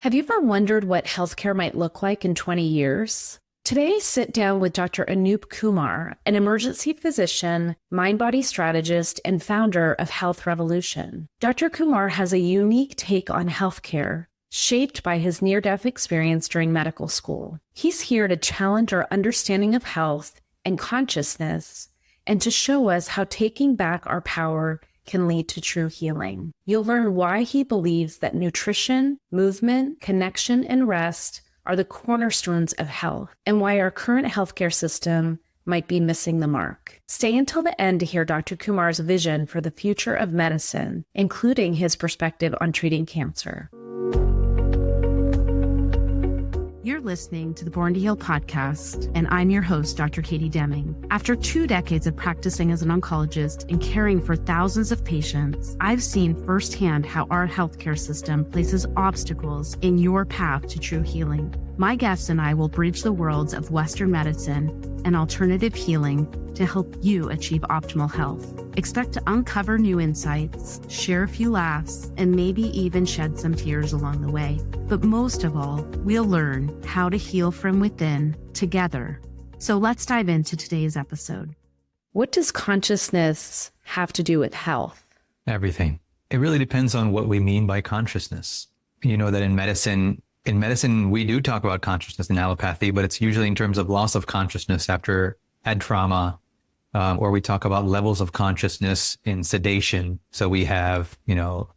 Have you ever wondered what healthcare might look like in 20 years? Today, sit down with Dr. Anoop Kumar, an emergency physician, mind-body strategist, and founder of Health Revolution. Dr. Kumar has a unique take on healthcare, shaped by his near-death experience during medical school. He's here to challenge our understanding of health and consciousness, and to show us how taking back our power can lead to true healing. You'll learn why he believes that nutrition, movement, connection, and rest are the cornerstones of health, and why our current healthcare system might be missing the mark. Stay until the end to hear Dr. Kumar's vision for the future of medicine, including his perspective on treating cancer. You're listening to the Born to Heal podcast, and I'm your host, Dr. Katie Deming. After 2 decades of practicing as an oncologist and caring for thousands of patients, I've seen firsthand how our healthcare system places obstacles in your path to true healing. My guests and I will bridge the worlds of Western medicine and alternative healing to help you achieve optimal health. Expect to uncover new insights, share a few laughs, and maybe even shed some tears along the way. But most of all, we'll learn how to heal from within together. So let's dive into today's episode. What does consciousness have to do with health? Everything. It really depends on what we mean by consciousness. You know that in medicine, we do talk about consciousness in allopathy, but it's usually in terms of loss of consciousness after head trauma, or we talk about levels of consciousness in sedation. So we have,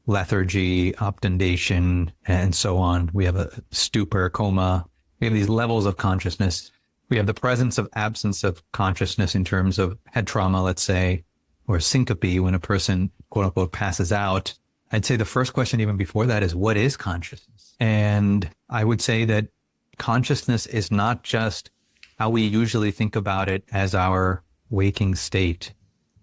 lethargy, obtundation, and so on. We have a stupor, coma. We have these levels of consciousness. We have the presence of absence of consciousness in terms of head trauma, let's say, or syncope when a person, quote unquote, passes out. I'd say the first question even before that is, what is consciousness? And I would say that consciousness is not just how we usually think about it as our waking state.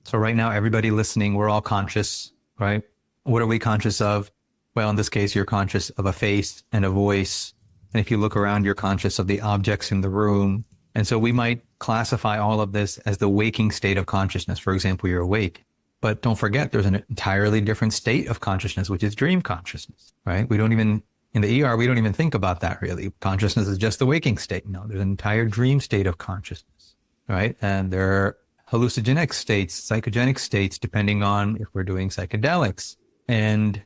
So right now, everybody listening, we're all conscious, right? What are we conscious of? Well, in this case, you're conscious of a face and a voice. And if you look around, you're conscious of the objects in the room. And so we might classify all of this as the waking state of consciousness. For example, you're awake. But don't forget, there's an entirely different state of consciousness, which is dream consciousness, right? In the ER, we don't even think about that really. Consciousness is just the waking state. No, there's an entire dream state of consciousness, right? And there are hallucinogenic states, psychogenic states, depending on if we're doing psychedelics. And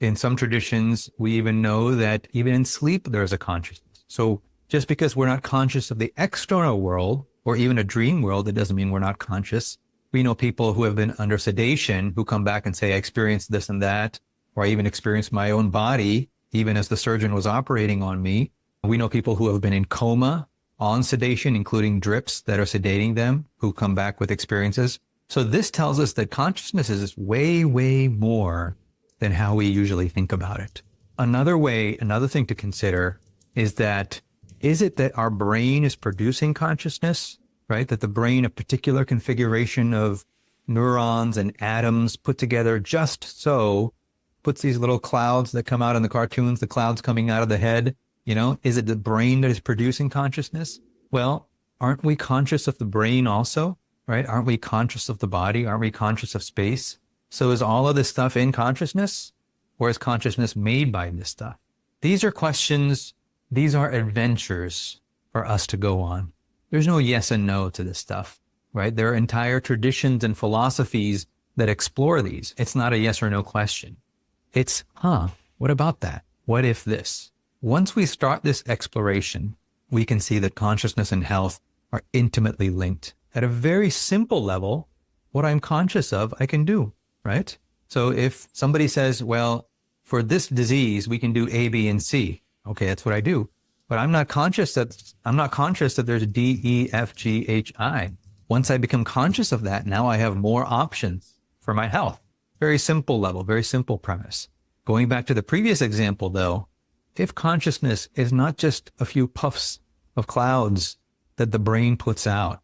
in some traditions, we even know that even in sleep, there's a consciousness. So just because we're not conscious of the external world or even a dream world, it doesn't mean we're not conscious. We know people who have been under sedation who come back and say, I experienced this and that, or I even experienced my own body, even as the surgeon was operating on me. We know people who have been in coma on sedation, including drips that are sedating them, who come back with experiences. So this tells us that consciousness is way, way more than how we usually think about it. Another thing to consider is it that our brain is producing consciousness, right? That the brain, a particular configuration of neurons and atoms put together just so, puts these little clouds that come out in the cartoons, the clouds coming out of the head, is it the brain that is producing consciousness? Well, aren't we conscious of the brain also, right? Aren't we conscious of the body? Aren't we conscious of space? So is all of this stuff in consciousness, or is consciousness made by this stuff? These are questions, these are adventures for us to go on. There's no yes and no to this stuff, right? There are entire traditions and philosophies that explore these. It's not a yes or no question. It's, what about that? What if this? Once we start this exploration, we can see that consciousness and health are intimately linked. At a very simple level, what I'm conscious of, I can do, right? So if somebody says, well, for this disease, we can do A, B, and C. Okay, that's what I do. But I'm not conscious that there's D, E, F, G, H, I. Once I become conscious of that, now I have more options for my health. Very simple level, very simple premise. Going back to the previous example though, if consciousness is not just a few puffs of clouds that the brain puts out,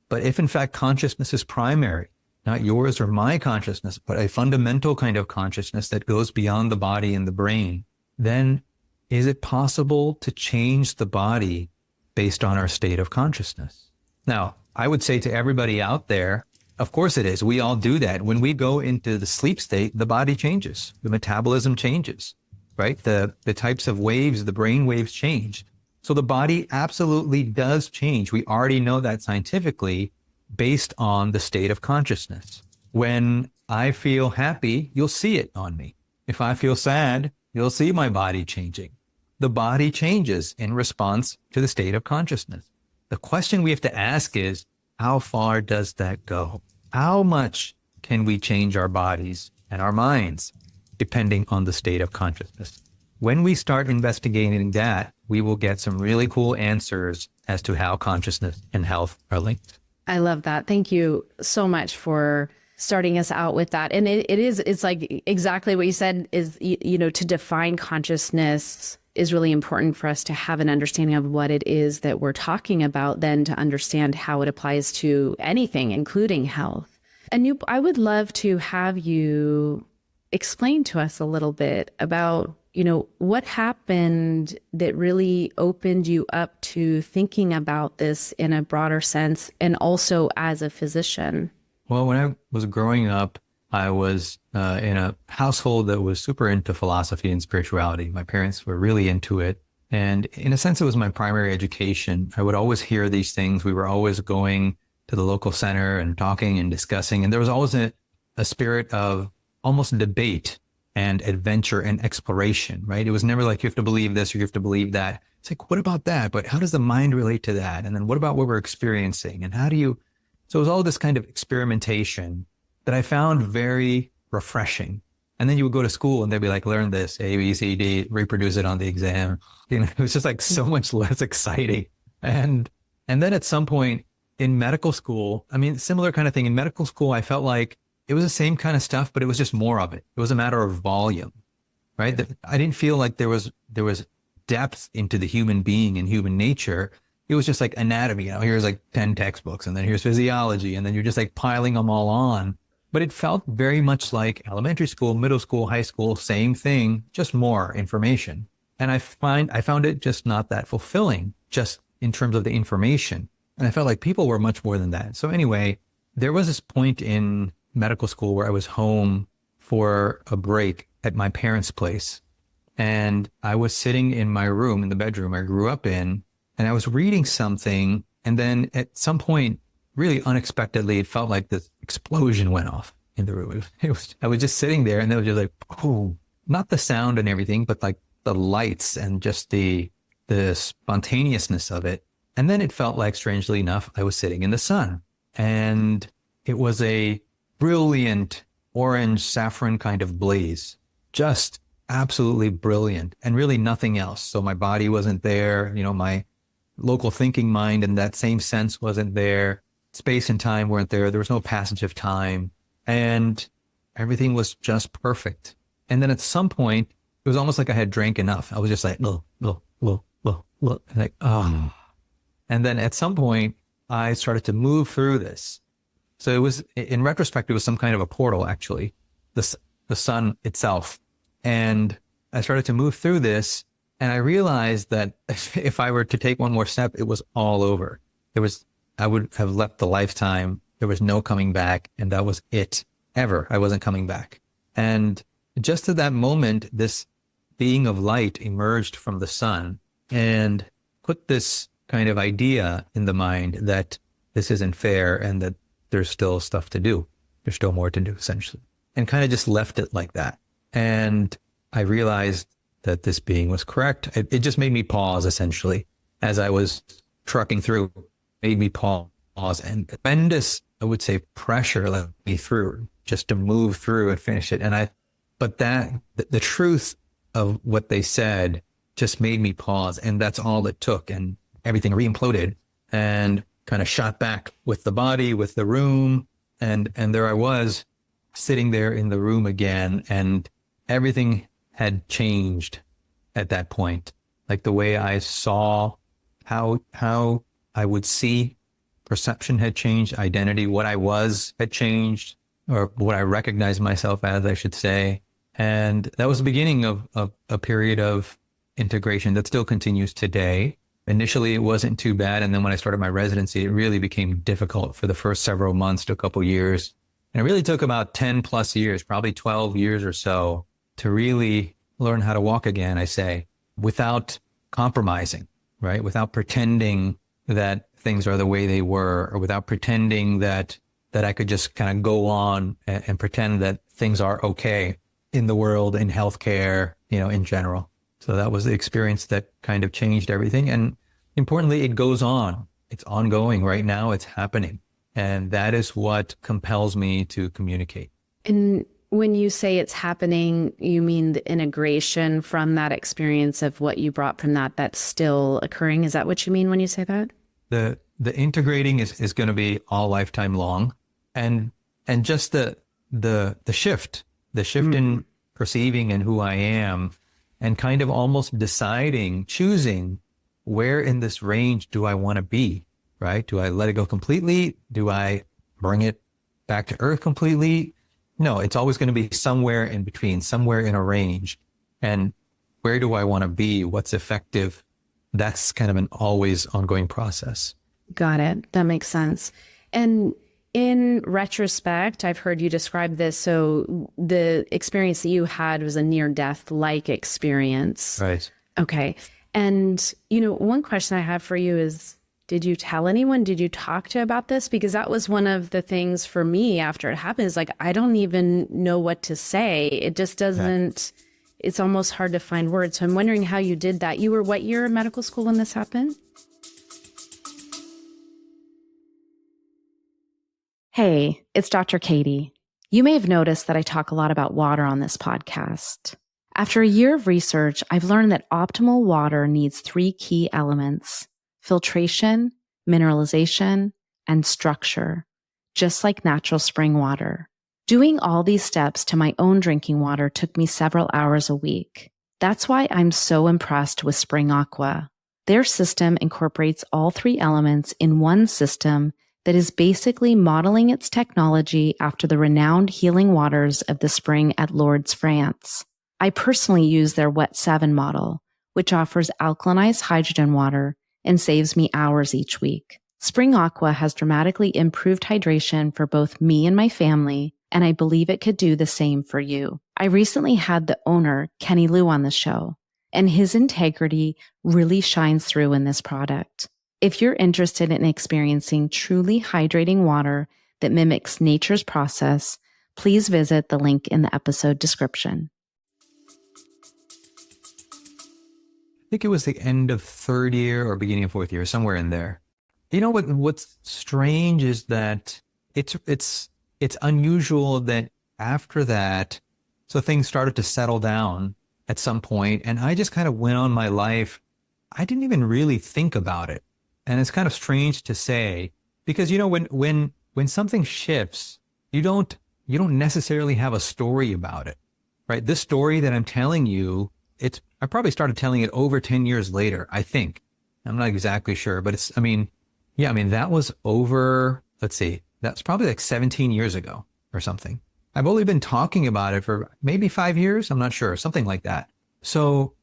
but if in fact consciousness is primary, not yours or my consciousness, but a fundamental kind of consciousness that goes beyond the body and the brain, then is it possible to change the body based on our state of consciousness? Now, I would say to everybody out there, of course it is. We all do that. When we go into the sleep state, the body changes. The metabolism changes. right? The types of waves, the brain waves change. So the body absolutely does change. We already know that scientifically based on the state of consciousness. When I feel happy, you'll see it on me. If I feel sad, you'll see my body changing. The body changes in response to the state of consciousness. The question we have to ask is, how far does that go? How much can we change our bodies and our minds depending on the state of consciousness? When we start investigating that, we will get some really cool answers as to how consciousness and health are linked. I love that. Thank you so much for starting us out with that. And it's like exactly what you said is, to define consciousness is really important for us to have an understanding of what it is that we're talking about, then to understand how it applies to anything, including health. Anoop, I would love to have you explain to us a little bit about, what happened that really opened you up to thinking about this in a broader sense and also as a physician. Well, when I was growing up, I was in a household that was super into philosophy and spirituality. My parents were really into it. And in a sense, it was my primary education. I would always hear these things. We were always going to the local center and talking and discussing. And there was always a spirit of almost debate and adventure and exploration, right? It was never like, you have to believe this or you have to believe that. It's like, what about that? But how does the mind relate to that? And then what about what we're experiencing? And how do you... So it was all this kind of experimentation that I found very refreshing. And then you would go to school and they'd be like, learn this, A, B, C, D, reproduce it on the exam. It was just like so much less exciting. And then at some point in medical school, similar kind of thing. In medical school, I felt like it was the same kind of stuff, but it was just more of it. It was a matter of volume, right? I didn't feel like there was depth into the human being and human nature. It was just like anatomy, here's like 10 textbooks and then here's physiology. And then you're just like piling them all on. But it felt very much like elementary school, middle school, high school, same thing, just more information. And I found it just not that fulfilling, just in terms of the information. And I felt like people were much more than that. So anyway, there was this point in medical school where I was home for a break at my parents' place. And I was sitting in my room, in the bedroom I grew up in, and I was reading something. And then at some point, really unexpectedly, it felt like this explosion went off in the room. I was just sitting there and it was just like, oh, not the sound and everything, but like the lights and just the spontaneousness of it. And then it felt like, strangely enough, I was sitting in the sun. And it was a brilliant orange saffron kind of blaze, just absolutely brilliant and really nothing else. So my body wasn't there, my local thinking mind in that same sense wasn't there. Space and time weren't there. There was no passage of time and everything was just perfect. And then at some point, it was almost like I had drank enough. I was just like, look, like, oh. And then at some point I started to move through this. So it was, in retrospect, it was some kind of a portal, actually, the sun itself. And I started to move through this and I realized that if I were to take one more step, it was all over. I would have left the lifetime. There was no coming back. And that was it ever. I wasn't coming back. And just at that moment, this being of light emerged from the sun and put this kind of idea in the mind that this isn't fair and that there's still stuff to do. There's still more to do, essentially. And kind of just left it like that. And I realized that this being was correct. It just made me pause, essentially, as I was trucking through, made me pause. And tremendous, I would say, pressure let me through just to move through and finish it. But the truth of what they said just made me pause. And that's all it took. And everything re-imploded and kind of shot back with the body, with the room. And there I was sitting there in the room again. And everything had changed at that point. Like the way I saw how I would see, perception had changed, identity, what I was had changed, or what I recognized myself as, I should say. And that was the beginning of a period of integration that still continues today. Initially, it wasn't too bad. And then when I started my residency, it really became difficult for the first several months to a couple years. And it really took about 10 plus years, probably 12 years or so, to really learn how to walk again, I say, without compromising, right? Without pretending that things are the way they were, or without pretending that I could just kind of go on and pretend that things are okay in the world, in healthcare, in general. So that was the experience that kind of changed everything. And importantly, it goes on. It's ongoing right now. It's happening. And that is what compels me to communicate. And when you say it's happening, you mean the integration from that experience of what you brought from that's still occurring? Is that what you mean when you say that? The integrating is going to be all lifetime long. And just the shift in perceiving and who I am, and kind of almost choosing where in this range do I want to be, right? Do I let it go completely? Do I bring it back to earth completely? No, it's always going to be somewhere in between, somewhere in a range. And where do I want to be? What's effective? That's kind of an always ongoing process. Got it. That makes sense. And in retrospect, I've heard you describe this. So the experience that you had was a near-death-like experience. Right. Okay. And, one question I have for you is, did you tell anyone? Did you talk to about this? Because that was one of the things for me after it happened, is like, I don't even know what to say. It just doesn't, it's almost hard to find words. So I'm wondering how you did that. You were what year in medical school when this happened? Hey, it's Dr. Katie. You may have noticed that I talk a lot about water on this podcast. After a year of research, I've learned that optimal water needs 3 key elements: filtration, mineralization, and structure, just like natural spring water. Doing all these steps to my own drinking water took me several hours a week. That's why I'm so impressed with Spring Aqua. Their system incorporates all 3 elements in one system that is basically modeling its technology after the renowned healing waters of the spring at Lourdes, France. I personally use their Wet 7 model, which offers alkalinized hydrogen water and saves me hours each week. Spring Aqua has dramatically improved hydration for both me and my family, and I believe it could do the same for you. I recently had the owner, Kenny Liu, on the show, and his integrity really shines through in this product. If you're interested in experiencing truly hydrating water that mimics nature's process, please visit the link in the episode description. I think it was the end of 3rd year or beginning of 4th year, somewhere in there. What's strange is that it's unusual that after that, so things started to settle down at some point, and I just kind of went on my life. I didn't even really think about it. And it's kind of strange to say, because when something shifts, you don't necessarily have a story about it, right? This story that I'm telling you, I probably started telling it over 10 years later, I think. I'm not exactly sure, but that was over, let's see, that's probably like 17 years ago or something. I've only been talking about it for maybe 5 years. I'm not sure, something like that. So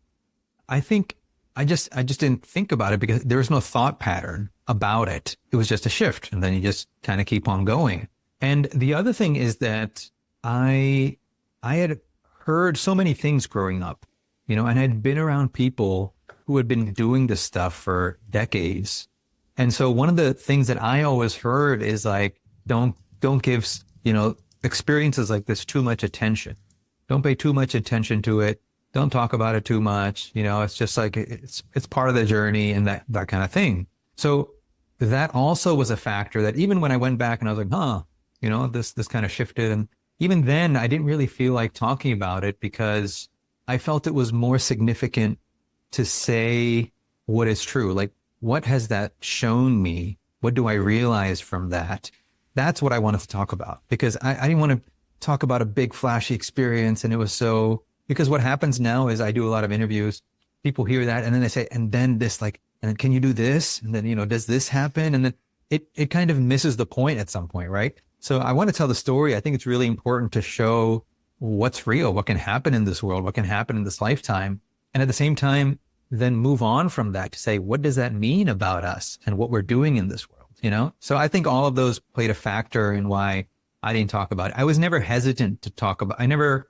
I think I just didn't think about it because there was no thought pattern about it. It was just a shift, and then you just kind of keep on going. And the other thing is that I had heard so many things growing up, and I'd been around people who had been doing this stuff for decades. And so one of the things that I always heard is like, don't give, experiences like this too much attention. Don't pay too much attention to it. Don't talk about it too much. It's just like, it's part of the journey and that kind of thing. So that also was a factor that even when I went back and I was like, this kind of shifted. And even then I didn't really feel like talking about it because I felt it was more significant to say what is true. Like, what has that shown me? What do I realize from that? That's what I wanted to talk about, because I didn't want to talk about a big flashy experience. And it was because what happens now is I do a lot of interviews. People hear that and then they say, and then this, like, and then can you do this? And then, does this happen? And then it kind of misses the point at some point, right? So I want to tell the story. I think it's really important to show what's real, what can happen in this world, what can happen in this lifetime. And at the same time, then move on from that to say, what does that mean about us and what we're doing in this world, So I think all of those played a factor in why I didn't talk about it. I was never hesitant to talk about, I never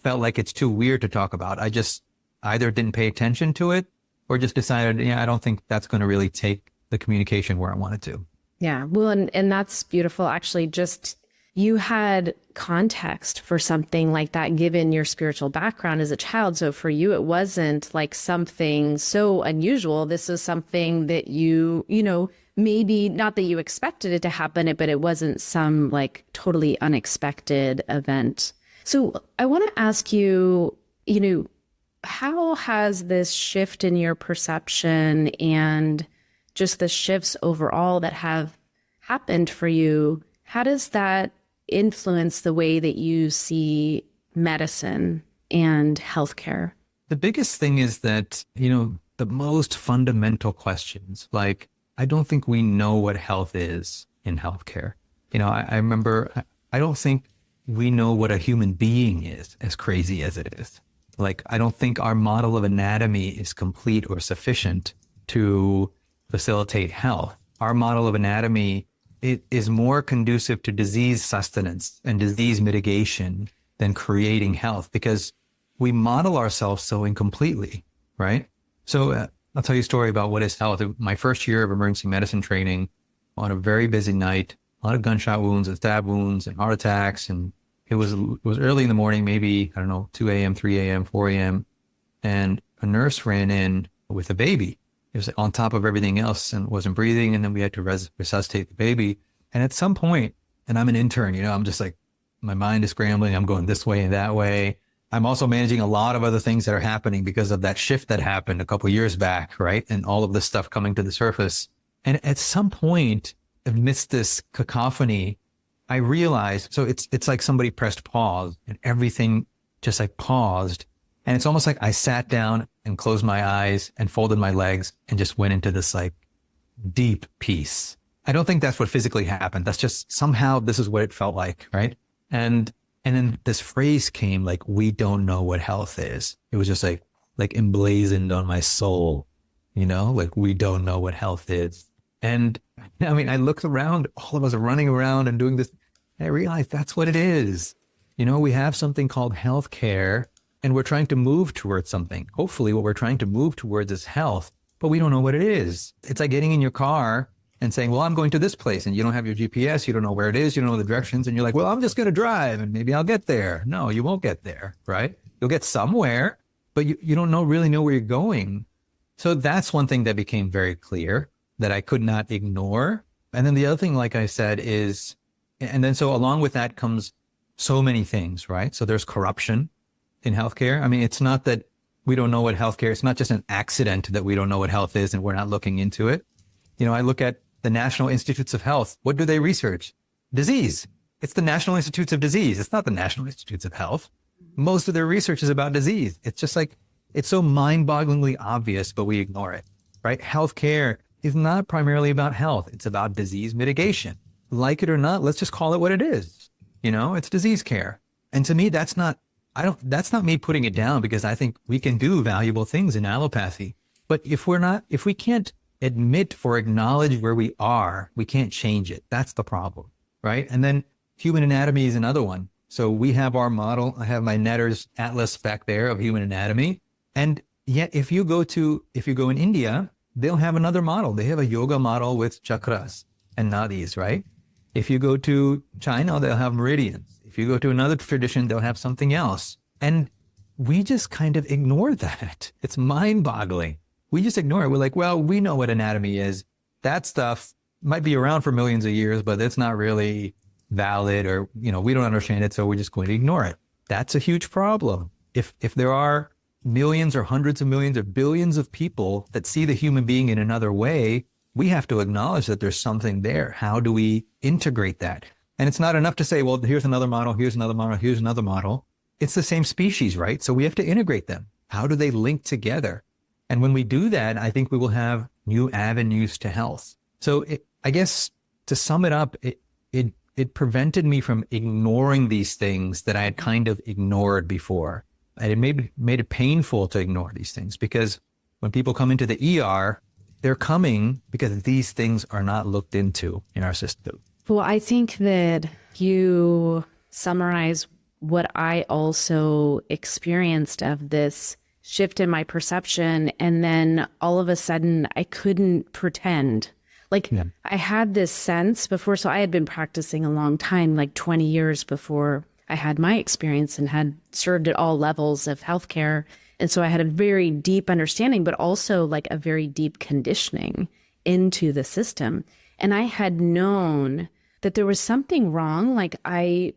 felt like it's too weird to talk about. I just either didn't pay attention to it or just decided, I don't think that's going to really take the communication where I wanted to. Yeah. Well, and that's beautiful. Actually, just you had context for something like that, given your spiritual background as a child. So for you, it wasn't like something so unusual. This is something that maybe not that you expected it to happen, but it wasn't some like totally unexpected event. So I want to ask you, how has this shift in your perception and just the shifts overall that have happened for you, how does that influence the way that you see medicine and healthcare? The biggest thing is that, the most fundamental questions, like, I don't think we know what health is in healthcare. I remember, I don't think we know what a human being is, as crazy as it is. Like, I don't think our model of anatomy is complete or sufficient to facilitate health. Our model of anatomy, it is more conducive to disease sustenance and disease mitigation than creating health, because we model ourselves so incompletely, right? So I'll tell you a story about what is health. My first year of emergency medicine training, on a very busy night, a lot of gunshot wounds and stab wounds and heart attacks. And it was early in the morning, maybe, 2 a.m., 3 a.m., 4 a.m. And a nurse ran in with a baby. It was on top of everything else and wasn't breathing. And then we had to resuscitate the baby. And at some point, and I'm an intern, I'm just like, my mind is scrambling. I'm going this way and that way. I'm also managing a lot of other things that are happening because of that shift that happened a couple of years back, right? And all of this stuff coming to the surface. And at some point, amidst this cacophony, I realized, so it's like somebody pressed pause and everything just like paused. And it's almost like I sat down and closed my eyes and folded my legs and just went into this like deep peace. I don't think that's what physically happened. That's just somehow this is what it felt like, right? And then this phrase came, like, we don't know what health is. It was just like emblazoned on my soul, like, we don't know what health is. And I mean, I looked around, all of us are running around and doing this. And I realized that's what it is. We have something called healthcare, and we're trying to move towards something. Hopefully what we're trying to move towards is health, but we don't know what it is. It's like getting in your car and saying, well, I'm going to this place, and you don't have your GPS. You don't know where it is. You don't know the directions. And you're like, well, I'm just going to drive and maybe I'll get there. No, you won't get there, right? You'll get somewhere, but you don't really know where you're going. So that's one thing that became very clear that I could not ignore. And then the other thing, like I said, is, and then so along with that comes so many things, right? So there's corruption in healthcare. I mean, it's not that we don't know what healthcare, it's not just an accident that we don't know what health is and we're not looking into it. I look at the National Institutes of Health. What do they research? Disease. It's the National Institutes of Disease. It's not the National Institutes of Health. Most of their research is about disease. It's just like, it's so mind-bogglingly obvious, but we ignore it, right? Healthcare is not primarily about health. It's about disease mitigation. Like it or not, let's just call it what it is. It's disease care. And to me, that's not me putting it down, because I think we can do valuable things in allopathy. But if we can't admit or acknowledge where we are, we can't change it. That's the problem, right? And then human anatomy is another one. So we have our model. I have my Netter's atlas back there of human anatomy. And yet if you go in India, they'll have another model. They have a yoga model with chakras and nadis, right? If you go to China, they'll have meridians. If you go to another tradition, they'll have something else. And we just kind of ignore that. It's mind-boggling. We just ignore it. We're like, well, we know what anatomy is. That stuff might be around for millions of years, but it's not really valid, or, we don't understand it, so we're just going to ignore it. That's a huge problem. If there are millions or hundreds of millions or billions of people that see the human being in another way, we have to acknowledge that there's something there. How do we integrate that? And it's not enough to say, well, here's another model, here's another model, here's another model. It's the same species, right? So we have to integrate them. How do they link together? And when we do that, I think we will have new avenues to health. So I guess to sum it up, it prevented me from ignoring these things that I had kind of ignored before. And it made it painful to ignore these things, because when people come into the ER, they're coming because these things are not looked into in our system. Well, I think that you summarize what I also experienced of this shift in my perception. And then all of a sudden, I couldn't pretend. Like I had this sense before. So I had been practicing a long time, like 20 years before I had my experience and had served at all levels of healthcare. And so I had a very deep understanding, but also like a very deep conditioning into the system. And I had known that there was something wrong. Like I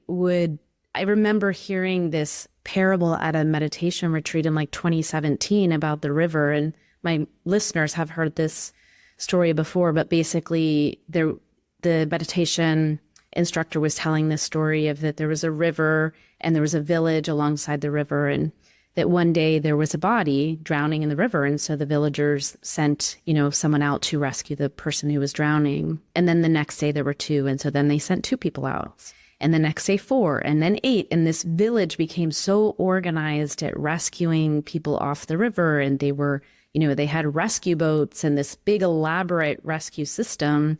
remember hearing this parable at a meditation retreat in like 2017 about the river. And my listeners have heard this story before, but basically the meditation instructor was telling this story of that there was a river and there was a village alongside the river, and that one day there was a body drowning in the river. And so the villagers sent, someone out to rescue the person who was drowning. And then the next day there were two. And so then they sent two people out. And the next day, 4, and then 8. And this village became so organized at rescuing people off the river. And they were, they had rescue boats and this big elaborate rescue system.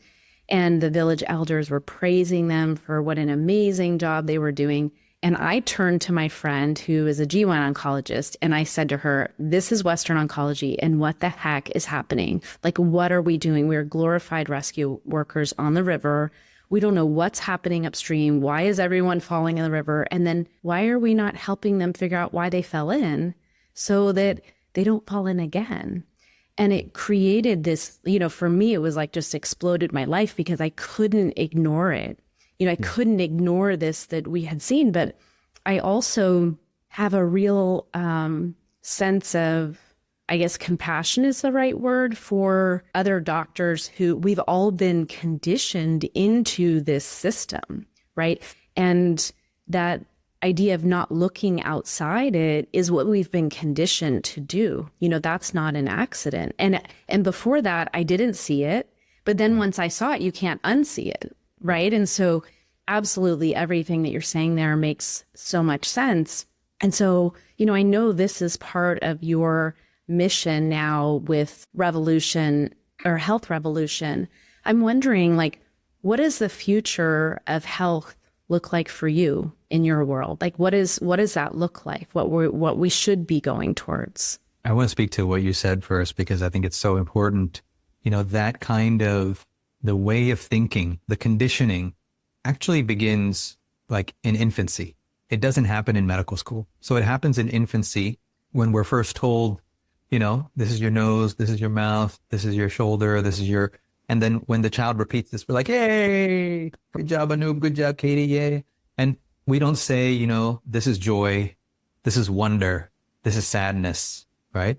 And the village elders were praising them for what an amazing job they were doing. And I turned to my friend who is a GYN oncologist, and I said to her, this is Western oncology, and what the heck is happening? Like, what are we doing? We're glorified rescue workers on the river. We don't know what's happening upstream. Why is everyone falling in the river? And then why are we not helping them figure out why they fell in so that they don't fall in again? And it created this, for me, it was like just exploded my life because I couldn't ignore it. I couldn't ignore this that we had seen, but I also have a real sense of, I guess, compassion is the right word for other doctors who we've all been conditioned into this system, right? And that idea of not looking outside it is what we've been conditioned to do. That's not an accident. And before that, I didn't see it. But then once I saw it, you can't unsee it, right? And so absolutely everything that you're saying there makes so much sense. And so, I know this is part of your mission now with Revolution or Health Revolution. I'm wondering, what does the future of health look like for you in your world? Like, what does that look like? What we should be going towards? I want to speak to what you said first, because I think it's so important. That kind of the way of thinking, the conditioning actually begins like in infancy. It doesn't happen in medical school. So it happens in infancy when we're first told, this is your nose, this is your mouth, this is your shoulder, this is your, and then when the child repeats this, we're like, hey, good job, Anoop, good job, Katie, yay. And we don't say, this is joy, this is wonder, this is sadness, right?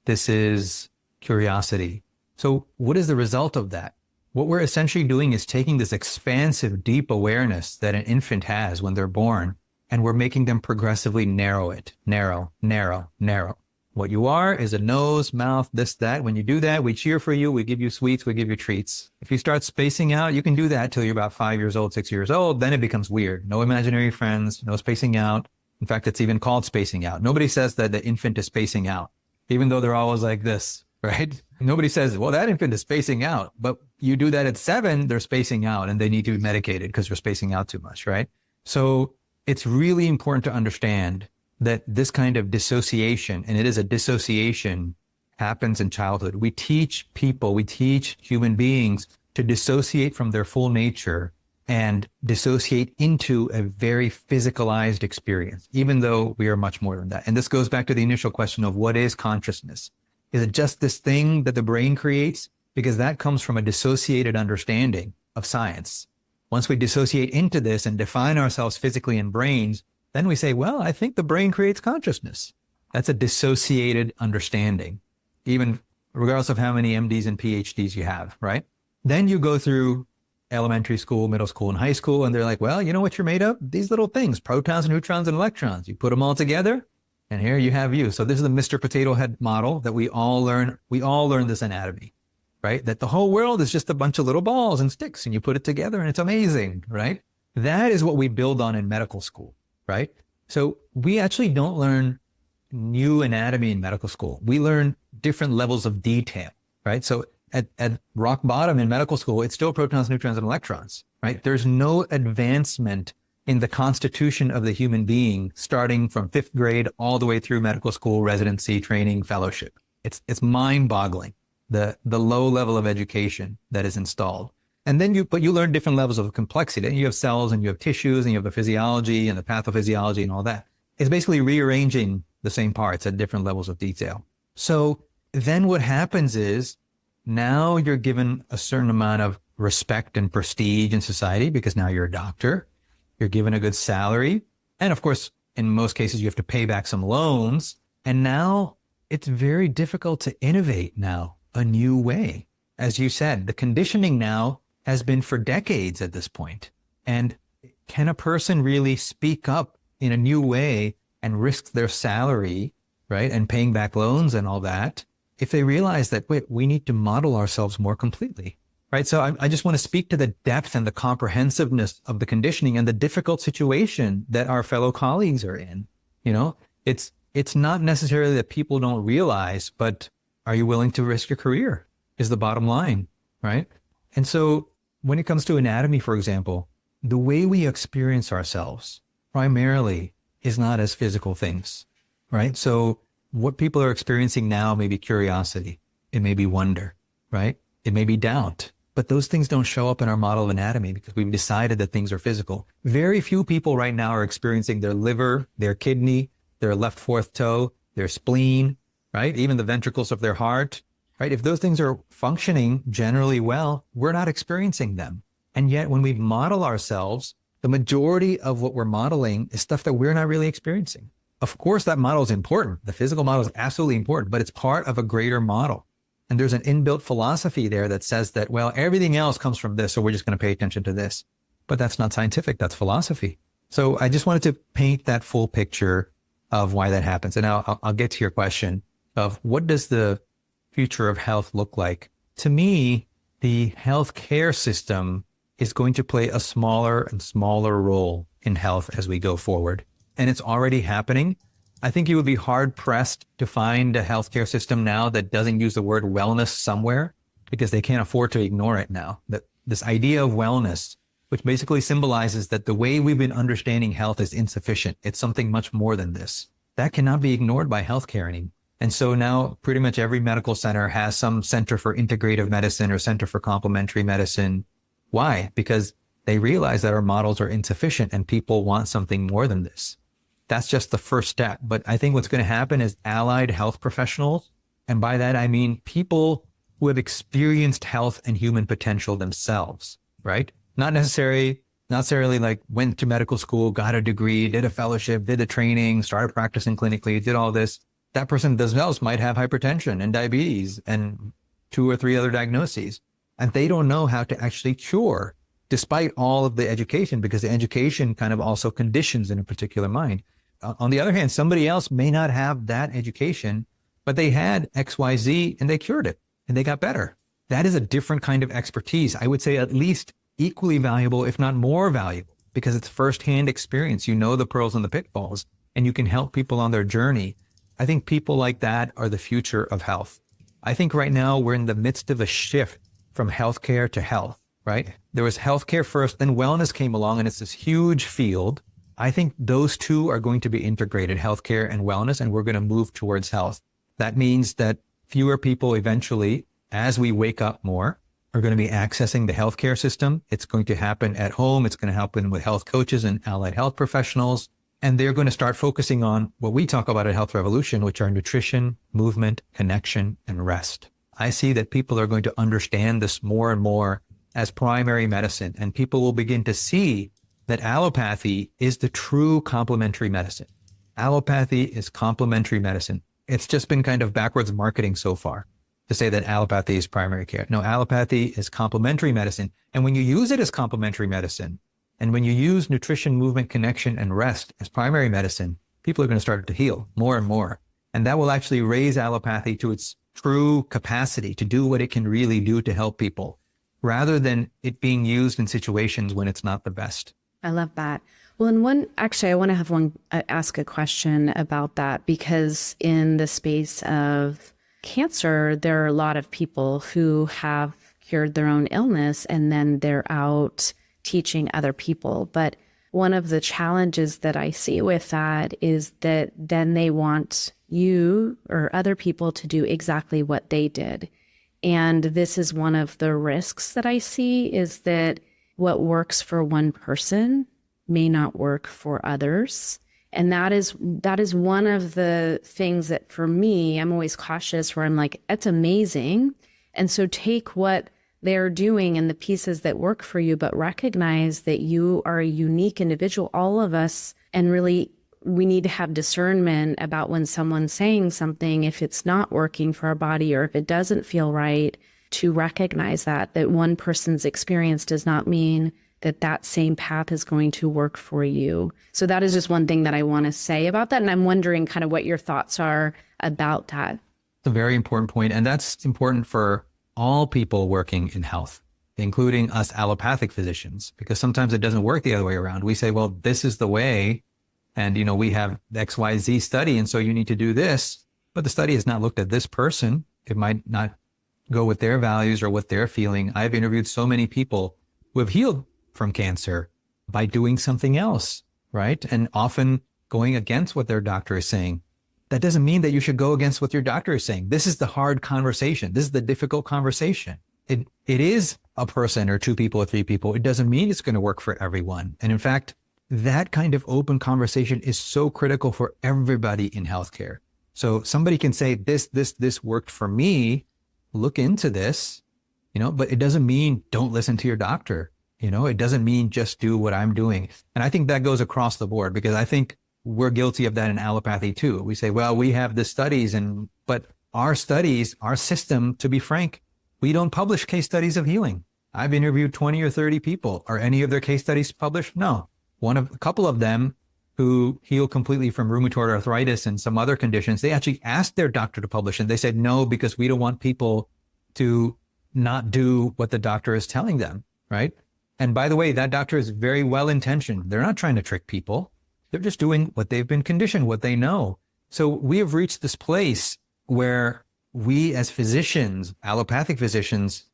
This is curiosity. So what is the result of that? What we're essentially doing is taking this expansive, deep awareness that an infant has when they're born, and we're making them progressively narrow it. Narrow, narrow, narrow. What you are is a nose, mouth, this, that. When you do that, we cheer for you. We give you sweets. We give you treats. If you start spacing out, you can do that till you're about 5 years old, 6 years old. Then it becomes weird. No imaginary friends, no spacing out. In fact, it's even called spacing out. Nobody says that the infant is spacing out, even though they're always like this, right? Nobody says, well, that infant is spacing out. But you do that at 7, they're spacing out and they need to be medicated because they're spacing out too much, right? So it's really important to understand that this kind of dissociation, and it is a dissociation, happens in childhood. We teach people, we teach human beings to dissociate from their full nature and dissociate into a very physicalized experience, even though we are much more than that. And this goes back to the initial question of what is consciousness? Is it just this thing that the brain creates? Because that comes from a dissociated understanding of science. Once we dissociate into this and define ourselves physically in brains, then we say, well, I think the brain creates consciousness. That's a dissociated understanding, even regardless of how many MDs and PhDs you have, right? Then you go through elementary school, middle school, and high school, and they're like, well, you know what you're made of? These little things, protons, neutrons, and electrons. You put them all together, and here you have you. So this is the Mr. Potato Head model that we all learn. We all learn this anatomy, right? That the whole world is just a bunch of little balls and sticks, and you put it together, and it's amazing, right? That is what we build on in medical school, right? So we actually don't learn new anatomy in medical school. We learn different levels of detail, right? So at rock bottom in medical school, it's still protons, neutrons, and electrons, right? There's no advancement in the constitution of the human being, starting from 5th grade all the way through medical school, residency, training, fellowship. It's mind-boggling, the low level of education that is installed. And then you learn different levels of complexity. You have cells and you have tissues and you have the physiology and the pathophysiology and all that. It's basically rearranging the same parts at different levels of detail. So then what happens is now you're given a certain amount of respect and prestige in society because now you're a doctor. You're given a good salary. And of course, in most cases, you have to pay back some loans. And now it's very difficult to innovate now a new way. As you said, the conditioning now has been for decades at this point. And can a person really speak up in a new way and risk their salary, right? And paying back loans and all that, if they realize that, wait, we need to model ourselves more completely, right? So I just want to speak to the depth and the comprehensiveness of the conditioning and the difficult situation that our fellow colleagues are in. You know, it's not necessarily that people don't realize, but are you willing to risk your career is the bottom line, right? And so when it comes to anatomy, for example, the way we experience ourselves primarily is not as physical things, right? So what people are experiencing now may be curiosity. It may be wonder, right? It may be doubt. But those things don't show up in our model of anatomy because we've decided that things are physical. Very few people right now are experiencing their liver, their kidney, their left fourth toe, their spleen, right? Even the ventricles of their heart, right? If those things are functioning generally well, we're not experiencing them. And yet when we model ourselves, the majority of what we're modeling is stuff that we're not really experiencing. Of course, that model is important. The physical model is absolutely important, but it's part of a greater model. And there's an inbuilt philosophy there that says that, well, everything else comes from this, so we're just going to pay attention to this. But that's not scientific. That's philosophy. So I just wanted to paint that full picture of why that happens. And now I'll get to your question of what does the future of health look like? To me, the healthcare system is going to play a smaller and smaller role in health as we go forward. And it's already happening. I think you would be hard pressed to find a healthcare system now that doesn't use the word wellness somewhere because they can't afford to ignore it now. That this idea of wellness, which basically symbolizes that the way we've been understanding health is insufficient. It's something much more than this. That cannot be ignored by healthcare anymore. And so now pretty much every medical center has some center for integrative medicine or center for complementary medicine. Why? Because they realize that our models are insufficient and people want something more than this. That's just the first step. But I think what's going to happen is allied health professionals, and by that I mean people who have experienced health and human potential themselves, right? Not necessarily like went to medical school, got a degree, did a fellowship, did a training, started practicing clinically, did all this. That person themselves might have hypertension and diabetes and 2 or 3 other diagnoses. And they don't know how to actually cure despite all of the education, because the education kind of also conditions in a particular mind. On the other hand, somebody else may not have that education, but they had XYZ and they cured it and they got better. That is a different kind of expertise. I would say at least equally valuable, if not more valuable, because it's firsthand experience. You know the pearls and the pitfalls, and you can help people on their journey. I think people like that are the future of health. I think right now we're in the midst of a shift from healthcare to health, right? There was healthcare first, then wellness came along, and it's this huge field. I think those two are going to be integrated, healthcare and wellness, and we're going to move towards health. That means that fewer people eventually, as we wake up more, are going to be accessing the healthcare system. It's going to happen at home. It's going to happen with health coaches and allied health professionals. And they're going to start focusing on what we talk about at Health Revolution, which are nutrition, movement, connection, and rest. I see that people are going to understand this more and more as primary medicine, and people will begin to see that allopathy is the true complementary medicine. Allopathy is complementary medicine. It's just been kind of backwards marketing so far to say that allopathy is primary care. No, allopathy is complementary medicine. And when you use it as complementary medicine, and when you use nutrition, movement, connection, and rest as primary medicine, people are going to start to heal more and more. And that will actually raise allopathy to its true capacity to do what it can really do to help people, rather than it being used in situations when it's not the best. I love that. Well, I want to ask a question about that, because in the space of cancer, there are a lot of people who have cured their own illness and then they're out teaching other people. But one of the challenges that I see with that is that then they want you or other people to do exactly what they did. And this is one of the risks that I see, is that what works for one person may not work for others. And that is one of the things that for me, I'm always cautious, where I'm like, it's amazing. And so take what they're doing and the pieces that work for you, but recognize that you are a unique individual, all of us. And really, we need to have discernment about when someone's saying something, if it's not working for our body or if it doesn't feel right, to recognize that one person's experience does not mean that that same path is going to work for you. So that is just one thing that I want to say about that. And I'm wondering kind of what your thoughts are about that. It's a very important point. And that's important for all people working in health, including us allopathic physicians, because sometimes it doesn't work the other way around. We say, well, this is the way. And, we have the XYZ study, and so you need to do this. But the study has not looked at this person. It might not go with their values or what they're feeling. I've interviewed so many people who have healed from cancer by doing something else, right? And often going against what their doctor is saying. That doesn't mean that you should go against what your doctor is saying. This is the hard conversation. This is the difficult conversation. It is a person or two people or three people. It doesn't mean it's going to work for everyone. And in fact, that kind of open conversation is so critical for everybody in healthcare. So somebody can say, this worked for me. Look into this, but it doesn't mean don't listen to your doctor. It doesn't mean just do what I'm doing. And I think that goes across the board, because I think we're guilty of that in allopathy too. We say, well, we have the studies, but our studies, our system, to be frank, we don't publish case studies of healing. I've interviewed 20 or 30 people. Are any of their case studies published? No. A couple of them who healed completely from rheumatoid arthritis and some other conditions, they actually asked their doctor to publish, and they said no, because we don't want people to not do what the doctor is telling them, right? And by the way, that doctor is very well-intentioned. They're not trying to trick people. They're just doing what they've been conditioned, what they know. So we have reached this place where we as physicians, allopathic physicians,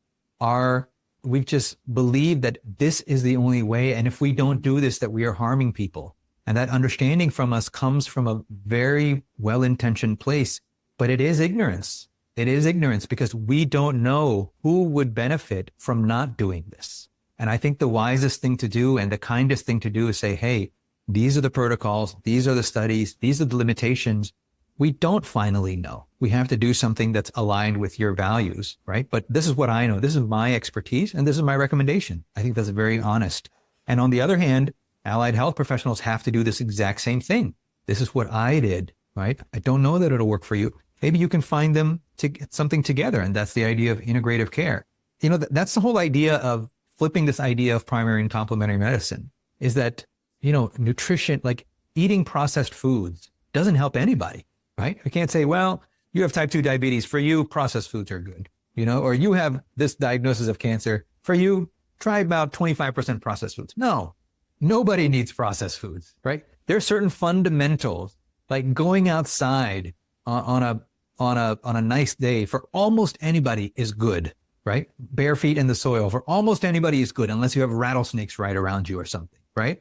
we've just believed that this is the only way. And if we don't do this, that we are harming people. And that understanding from us comes from a very well-intentioned place, but it is ignorance. It is ignorance because we don't know who would benefit from not doing this. And I think the wisest thing to do and the kindest thing to do is say, hey, these are the protocols, these are the studies, these are the limitations. We don't finally know. We have to do something that's aligned with your values, right? But this is what I know. This is my expertise, and this is my recommendation. I think that's very honest. And on the other hand, allied health professionals have to do this exact same thing. This is what I did, right? I don't know that it'll work for you. Maybe you can find them to get something together, and that's the idea of integrative care. That's the whole idea of flipping this idea of primary and complementary medicine, is that, nutrition, like eating processed foods, doesn't help anybody, right? I can't say, well, you have type 2 diabetes. For you, processed foods are good, or you have this diagnosis of cancer. For you, try about 25% processed foods. No, nobody needs processed foods, right? There are certain fundamentals, like going outside on a nice day for almost anybody is good, right? Bare feet in the soil for almost anybody is good, unless you have rattlesnakes right around you or something, right?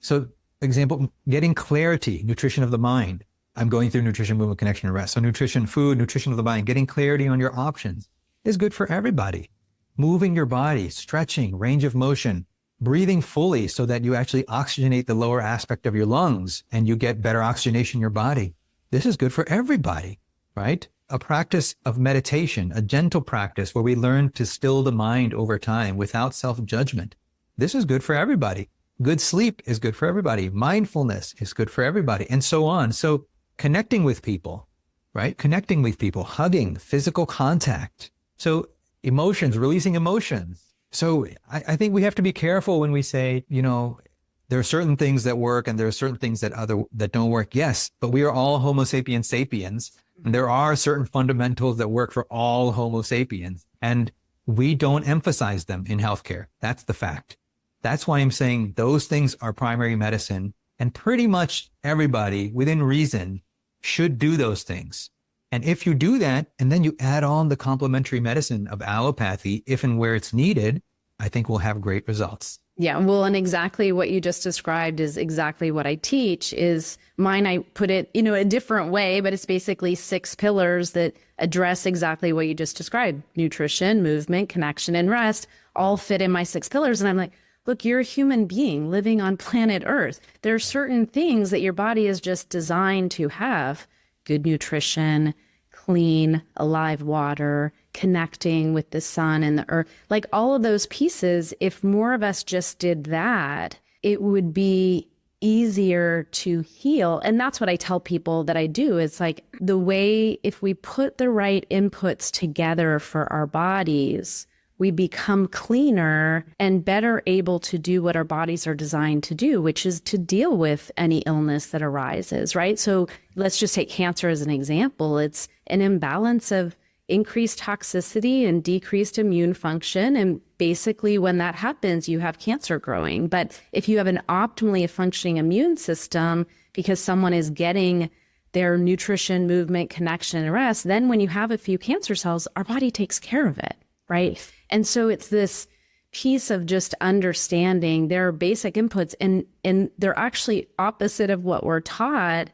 So, example, getting clarity, nutrition of the mind. I'm going through nutrition, movement, connection, and rest. So nutrition, food, nutrition of the mind, getting clarity on your options is good for everybody. Moving your body, stretching, range of motion, breathing fully so that you actually oxygenate the lower aspect of your lungs and you get better oxygenation in your body. This is good for everybody, right? A practice of meditation, a gentle practice where we learn to still the mind over time without self-judgment. This is good for everybody. Good sleep is good for everybody. Mindfulness is good for everybody, and so on. So connecting with people, right? Connecting with people, hugging, physical contact. So emotions, releasing emotions. So I think we have to be careful when we say, there are certain things that work and there are certain things that don't work. Yes, but we are all Homo sapiens sapiens. And there are certain fundamentals that work for all Homo sapiens. And we don't emphasize them in healthcare. That's the fact. That's why I'm saying those things are primary medicine, and pretty much everybody within reason should do those things. And if you do that, and then you add on the complementary medicine of allopathy, if and where it's needed, I think we'll have great results. Yeah, well, and exactly what you just described is exactly what I teach. Is mine, I put it, a different way, but it's basically 6 pillars that address exactly what you just described. Nutrition, movement, connection, and rest all fit in my 6 pillars. And I'm like, look, you're a human being living on planet Earth. There are certain things that your body is just designed to have: good nutrition, clean, alive water, connecting with the sun and the earth, like all of those pieces. If more of us just did that, it would be easier to heal. And that's what I tell people that I do. It's like the way, if we put the right inputs together for our bodies, we become cleaner and better able to do what our bodies are designed to do, which is to deal with any illness that arises, right? So let's just take cancer as an example. It's an imbalance of increased toxicity and decreased immune function. And basically, when that happens, you have cancer growing. But if you have an optimally functioning immune system, because someone is getting their nutrition, movement, connection, and rest, then when you have a few cancer cells, our body takes care of it, right? And so it's this piece of just understanding their basic inputs, and they're actually opposite of what we're taught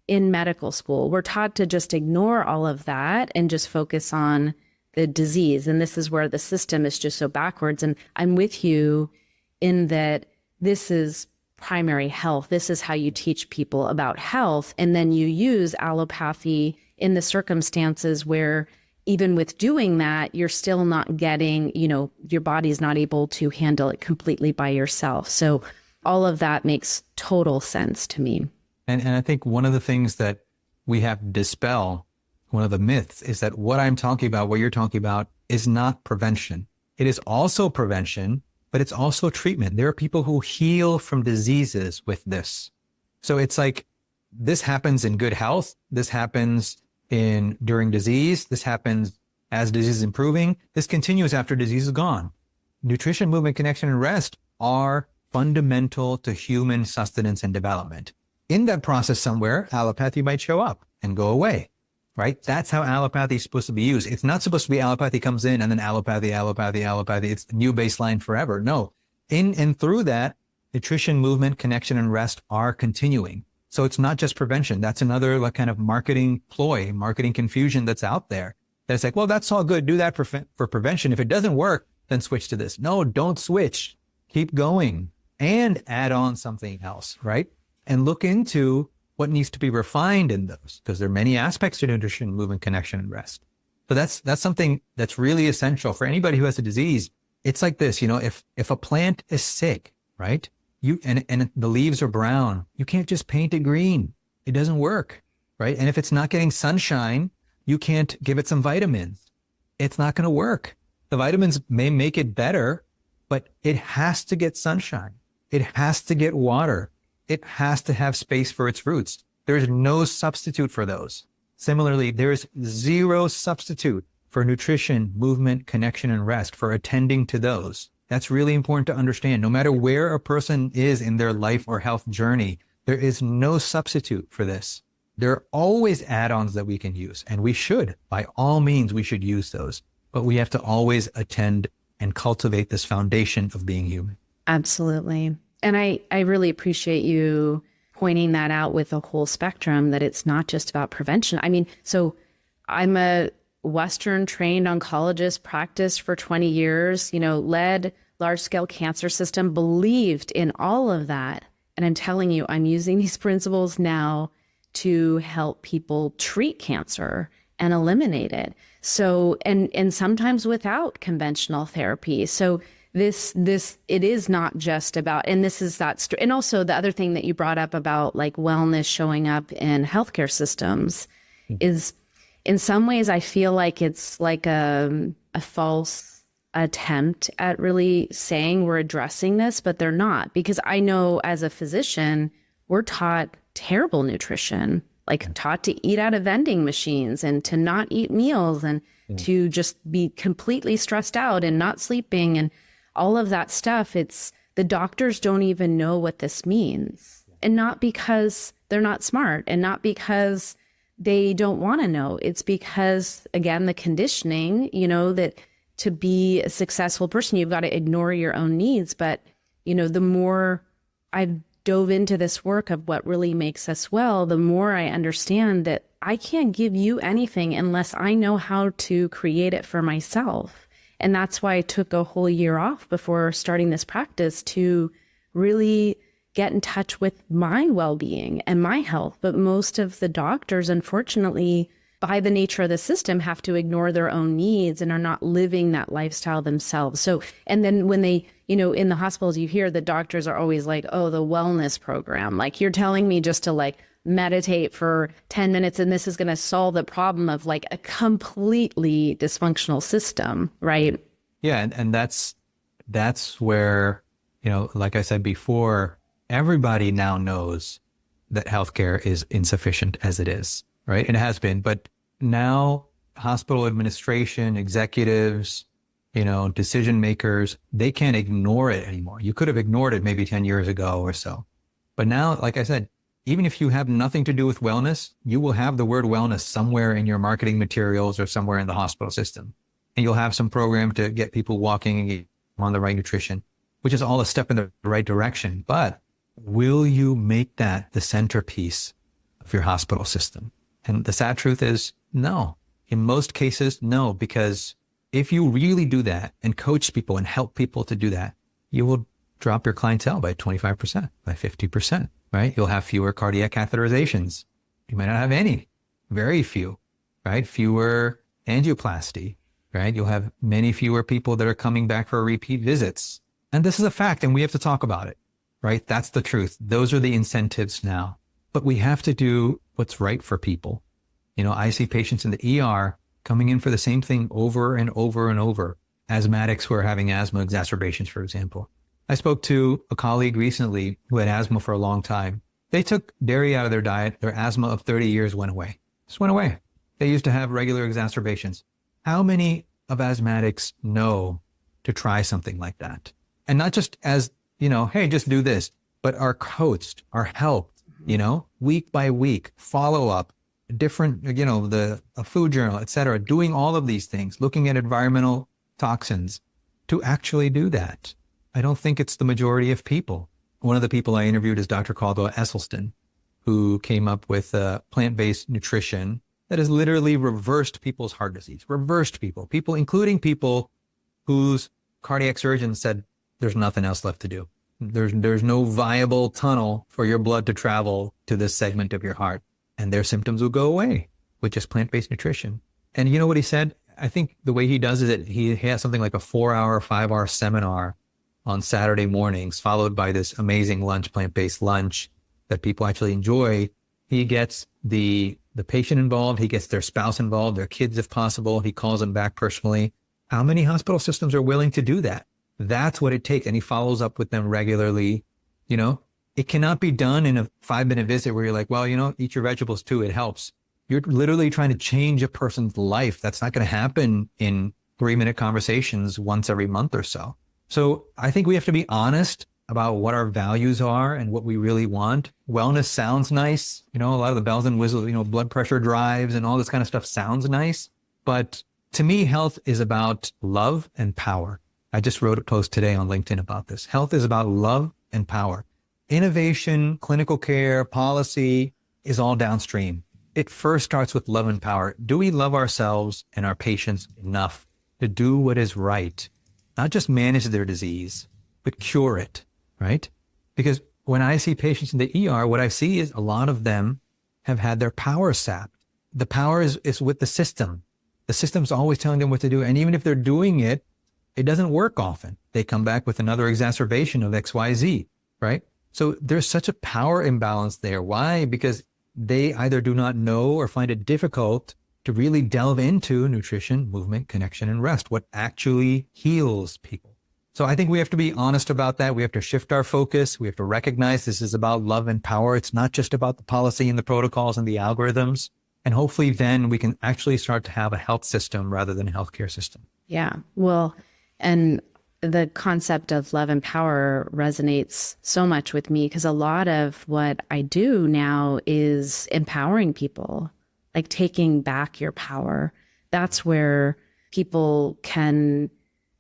in medical school. We're taught to just ignore all of that and just focus on the disease. And this is where the system is just so backwards. And I'm with you in that this is primary health. This is how you teach people about health. And then you use allopathy in the circumstances where even with doing that, you're still not getting, your body's not able to handle it completely by yourself. So all of that makes total sense to me. And I think one of the things that we have to dispel, one of the myths, is that what I'm talking about, what you're talking about, is not prevention. It is also prevention, but it's also treatment. There are people who heal from diseases with this. So it's like, this happens in good health. This happens during disease. This happens as disease is improving. This continues after disease is gone. Nutrition, movement, connection, and rest are fundamental to human sustenance and development. In that process somewhere, allopathy might show up and go away, right? That's how allopathy is supposed to be used. It's not supposed to be allopathy comes in and then allopathy. It's the new baseline forever. No, in and through that, nutrition, movement, connection, and rest are continuing. So it's not just prevention. That's another kind of marketing ploy, marketing confusion that's out there. That's like, well, that's all good. Do that for prevention. If it doesn't work, then switch to this. No, don't switch. Keep going and add on something else, right? And look into what needs to be refined in those, because there are many aspects to nutrition, movement, connection, and rest. So that's something that's really essential for anybody who has a disease. It's like this, if a plant is sick, right? And the leaves are brown, you can't just paint it green. It doesn't work, right? And if it's not getting sunshine, you can't give it some vitamins. It's not going to work. The vitamins may make it better, but it has to get sunshine. It has to get water. It has to have space for its roots. There's no substitute for those. Similarly, there's zero substitute for nutrition, movement, connection, and rest, for attending to those. That's really important to understand. No matter where a person is in their life or health journey, there is no substitute for this. There are always add-ons that we can use, and we should, by all means, we should use those. But we have to always attend and cultivate this foundation of being human. Absolutely. And I really appreciate you pointing that out with the whole spectrum, that it's not just about prevention. I mean, so I'm a Western trained oncologist, practiced for 20 years, led large-scale cancer system, believed in all of that. And I'm telling you, I'm using these principles now to help people treat cancer and eliminate it. So, and sometimes without conventional therapy. So this, it is not just about, and this is that, and also the other thing that you brought up about like wellness showing up in healthcare systems is, in some ways, I feel like it's like a false attempt at really saying we're addressing this, but they're not. Because I know as a physician, we're taught terrible nutrition, like taught to eat out of vending machines and to not eat meals and to just be completely stressed out and not sleeping and all of that stuff. It's the doctors don't even know what this means. And not because they're not smart and not because they don't want to know. It's because, again, the conditioning, that to be a successful person, you've got to ignore your own needs. But the more I've dove into this work of what really makes us well, the more I understand that I can't give you anything unless I know how to create it for myself. And that's why I took a whole year off before starting this practice to really get in touch with my well-being and my health. But most of the doctors, unfortunately, by the nature of the system, have to ignore their own needs and are not living that lifestyle themselves. So, and then when they, in the hospitals, you hear the doctors are always like, oh, the wellness program. Like, you're telling me just to like meditate for 10 minutes and this is going to solve the problem of like a completely dysfunctional system, right? Yeah. And that's where, like I said before, everybody now knows that healthcare is insufficient as it is, right? It has been, but now hospital administration, executives, decision makers, they can't ignore it anymore. You could have ignored it maybe 10 years ago or so. But now, like I said, even if you have nothing to do with wellness, you will have the word wellness somewhere in your marketing materials or somewhere in the hospital system. And you'll have some program to get people walking on the right nutrition, which is all a step in the right direction. But will you make that the centerpiece of your hospital system? And the sad truth is no. In most cases, no, because if you really do that and coach people and help people to do that, you will drop your clientele by 25%, by 50%, right? You'll have fewer cardiac catheterizations. You might not have any, very few, right? Fewer angioplasty, right? You'll have many fewer people that are coming back for repeat visits. And this is a fact, and we have to talk about it, right? That's the truth. Those are the incentives now. But we have to do what's right for people. I see patients in the ER coming in for the same thing over and over and over. Asthmatics who are having asthma exacerbations, for example. I spoke to a colleague recently who had asthma for a long time. They took dairy out of their diet. Their asthma of 30 years went away. Just went away. They used to have regular exacerbations. How many of asthmatics know to try something like that? And not just as, hey, just do this, but are coached, are helped, week by week, follow up, different, a food journal, et cetera, doing all of these things, looking at environmental toxins to actually do that. I don't think it's the majority of people. One of the people I interviewed is Dr. Caldwell Esselstyn, who came up with plant-based nutrition that has literally reversed people's heart disease, reversed people, including people whose cardiac surgeons said, there's nothing else left to do. There's no viable tunnel for your blood to travel to this segment of your heart. And their symptoms will go away with just plant-based nutrition. And you know what he said? I think the way he does is that he has something like a 4-hour, 5-hour seminar on Saturday mornings, followed by this amazing lunch, plant-based lunch that people actually enjoy. He gets the patient involved. He gets their spouse involved, their kids if possible. He calls them back personally. How many hospital systems are willing to do that? That's what it takes. And he follows up with them regularly. It cannot be done in a 5-minute visit where you're like, well, eat your vegetables too. It helps. You're literally trying to change a person's life. That's not going to happen in 3-minute conversations once every month or so. So I think we have to be honest about what our values are and what we really want. Wellness sounds nice. A lot of the bells and whistles, blood pressure drives and all this kind of stuff sounds nice. But to me, health is about love and power. I just wrote a post today on LinkedIn about this. Health is about love and power. Innovation, clinical care, policy is all downstream. It first starts with love and power. Do we love ourselves and our patients enough to do what is right? Not just manage their disease, but cure it, right? Because when I see patients in the ER, what I see is a lot of them have had their power sapped. The power is with the system. The system's always telling them what to do. And even if they're doing it, it doesn't work often. They come back with another exacerbation of XYZ, right? So there's such a power imbalance there. Why? Because they either do not know or find it difficult to really delve into nutrition, movement, connection, and rest, what actually heals people. So I think we have to be honest about that. We have to shift our focus. We have to recognize this is about love and power. It's not just about the policy and the protocols and the algorithms. And hopefully then we can actually start to have a health system rather than a healthcare system. Yeah. Well, and the concept of love and power resonates so much with me because a lot of what I do now is empowering people, like taking back your power. That's where people can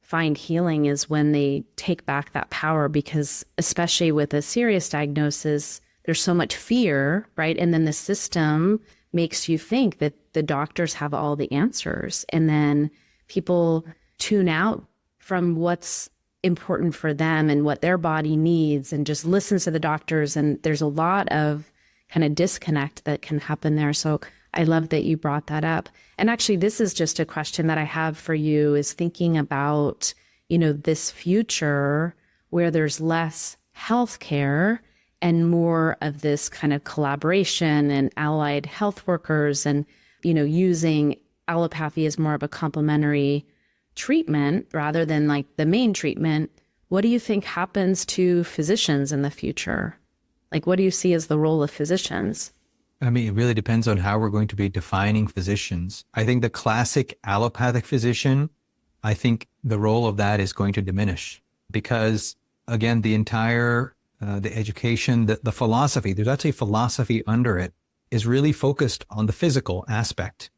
find healing is when they take back that power, because especially with a serious diagnosis, there's so much fear, right? And then the system makes you think that the doctors have all the answers. And then people tune out from what's important for them and what their body needs and just listens to the doctors. And there's a lot of kind of disconnect that can happen there. So I love that you brought that up. And actually, this is just a question that I have for you, is thinking about, this future where there's less healthcare and more of this kind of collaboration and allied health workers and, using allopathy as more of a complementary treatment rather than like the main treatment. What do you think happens to physicians in the future? Like, what do you see as the role of physicians? I mean, it really depends on how we're going to be defining physicians. I think the classic allopathic physician, I think the role of that is going to diminish because, again, the entire, the education, the philosophy, there's actually philosophy under it, is really focused on the physical aspect.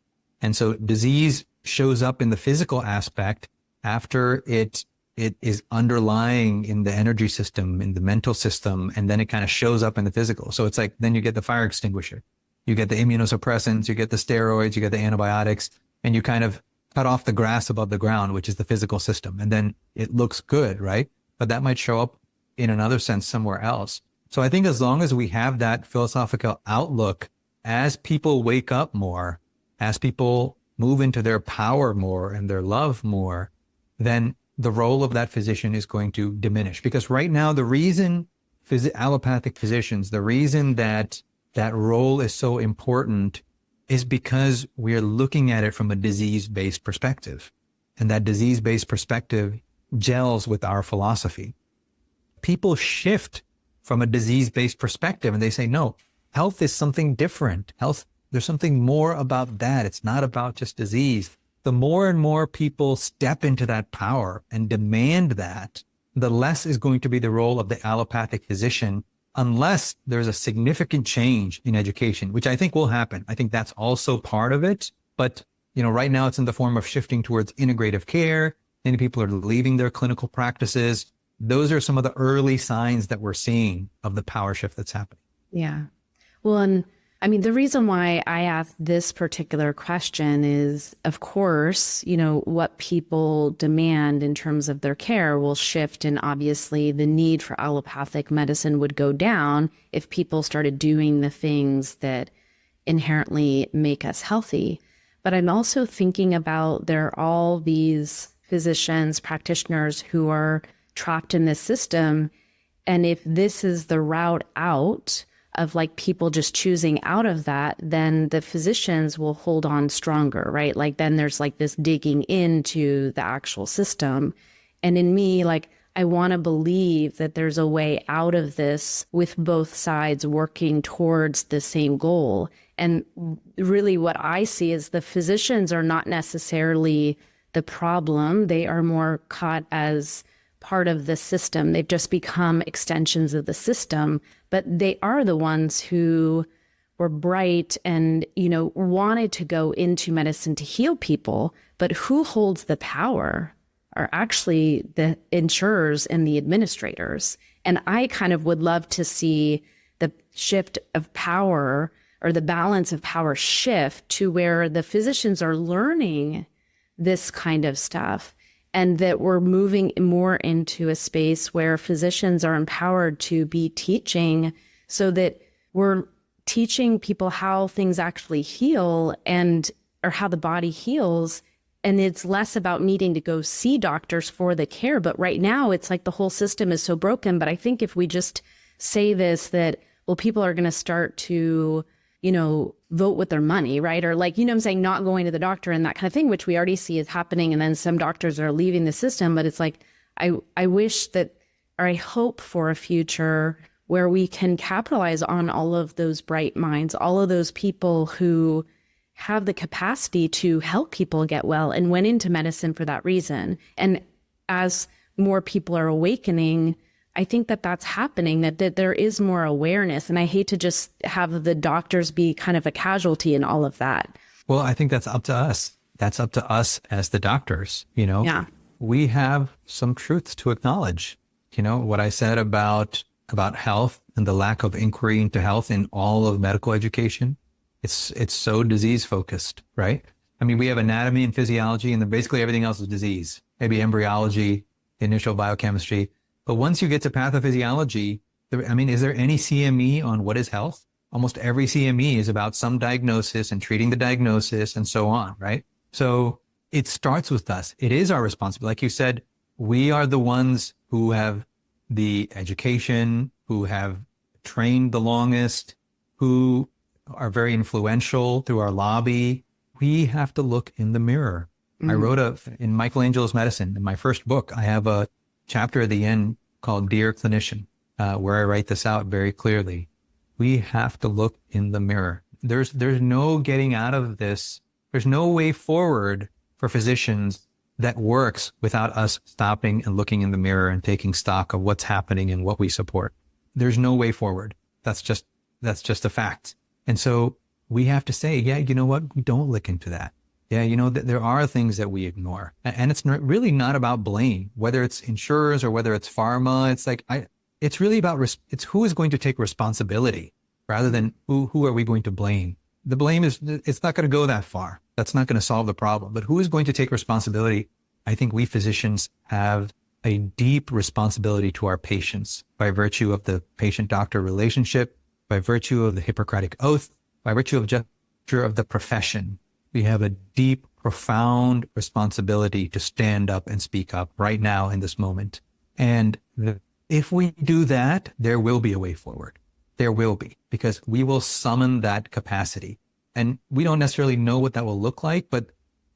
And so disease shows up in the physical aspect after it is underlying in the energy system, in the mental system, and then it kind of shows up in the physical. So it's like, then you get the fire extinguisher, you get the immunosuppressants, you get the steroids, you get the antibiotics, and you kind of cut off the grass above the ground, which is the physical system. And then it looks good, right? But that might show up in another sense somewhere else. So I think as long as we have that philosophical outlook, as people wake up more, as people move into their power more and their love more, then the role of that physician is going to diminish. Because right now, the reason allopathic physicians, the reason that role is so important is because we are looking at it from a disease-based perspective. And that disease-based perspective gels with our philosophy. People shift from a disease-based perspective and they say, no, health is something different. Health, there's something more about that. It's not about just disease. The more and more people step into that power and demand that, the less is going to be the role of the allopathic physician, unless there's a significant change in education, which I think will happen. I think that's also part of it. But, right now it's in the form of shifting towards integrative care. Many people are leaving their clinical practices. Those are some of the early signs that we're seeing of the power shift that's happening. Yeah. Well, and I mean, the reason why I asked this particular question is, of course, what people demand in terms of their care will shift. And obviously the need for allopathic medicine would go down if people started doing the things that inherently make us healthy. But I'm also thinking about there are all these physicians, practitioners who are trapped in this system. And if this is the route out of like people just choosing out of that, then the physicians will hold on stronger, right? Like then there's like this digging into the actual system. And in me, like, I want to believe that there's a way out of this with both sides working towards the same goal. And really what I see is the physicians are not necessarily the problem. They are more caught as part of the system. They've just become extensions of the system, but they are the ones who were bright and, wanted to go into medicine to heal people. But who holds the power are actually the insurers and the administrators. And I kind of would love to see the shift of power, or the balance of power shift to where the physicians are learning this kind of stuff, and that we're moving more into a space where physicians are empowered to be teaching, so that we're teaching people how things actually heal or how the body heals. And it's less about needing to go see doctors for the care. But right now it's like the whole system is so broken. But I think if we just say this, that, well, people are going to start to, vote with their money, right? Or like, I'm saying, not going to the doctor and that kind of thing, which we already see is happening. And then some doctors are leaving the system. But it's like, I wish that, or I hope for a future where we can capitalize on all of those bright minds, all of those people who have the capacity to help people get well and went into medicine for that reason. And as more people are awakening, I think that that's happening, that there is more awareness. And I hate to just have the doctors be kind of a casualty in all of that. Well, I think that's up to us. That's up to us as the doctors, Yeah. we have some truths to acknowledge. What I said about health and the lack of inquiry into health in all of medical education. It's so disease focused, right? I mean, we have anatomy and physiology, and then basically everything else is disease. Maybe embryology, initial biochemistry. But once you get to pathophysiology, is there any CME on what is health? Almost every CME is about some diagnosis and treating the diagnosis and so on, right? So it starts with us. It is our responsibility. Like you said, we are the ones who have the education, who have trained the longest, who are very influential through our lobby. We have to look in the mirror. I wrote in Michelangelo's Medicine, in my first book, I have a chapter at the end called Dear Clinician, where I write this out very clearly. We have to look in the mirror. There's no getting out of this. There's no way forward for physicians that works without us stopping and looking in the mirror and taking stock of what's happening and what we support. There's no way forward. That's just a fact. And so we have to say, yeah, you know what? We don't look into that. Yeah, there are things that we ignore. And it's really not about blame, whether it's insurers or whether it's pharma. It's like, it's really about, it's who is going to take responsibility rather than who are we going to blame. The blame it's not going to go that far. That's not going to solve the problem. But who is going to take responsibility? I think we physicians have a deep responsibility to our patients by virtue of the patient-doctor relationship, by virtue of the Hippocratic Oath, by virtue of the profession. We have a deep, profound responsibility to stand up and speak up right now in this moment. And if we do that, there will be a way forward. There will be, because we will summon that capacity. And we don't necessarily know what that will look like. But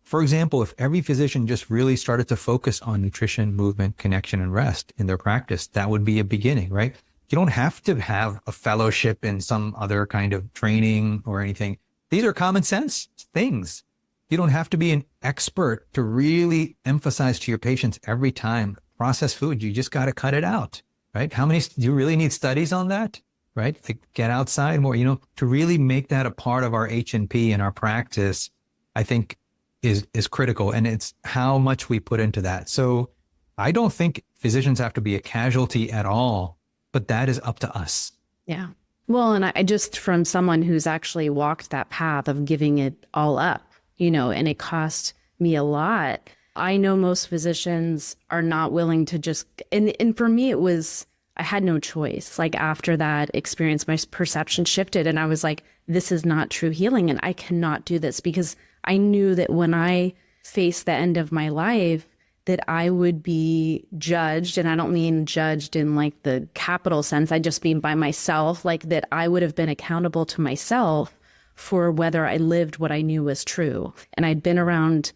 for example, if every physician just really started to focus on nutrition, movement, connection, and rest in their practice, that would be a beginning, right? You don't have to have a fellowship in some other kind of training or anything. These are common sense things. You don't have to be an expert to really emphasize to your patients every time processed food. You just got to cut it out, right? How many, do you really need studies on that, right? To get outside more, to really make that a part of our H&P and our practice, I think is critical. And it's how much we put into that. So I don't think physicians have to be a casualty at all, but that is up to us. Yeah. Well, and I just, from someone who's actually walked that path of giving it all up, and it cost me a lot. I know most physicians are not willing to just, and for me, it was, I had no choice. Like after that experience, my perception shifted and I was like, this is not true healing and I cannot do this, because I knew that when I faced the end of my life, that I would be judged. And I don't mean judged in like the capital sense. I just mean by myself, like that I would have been accountable to myself for whether I lived what I knew was true. And I'd been around,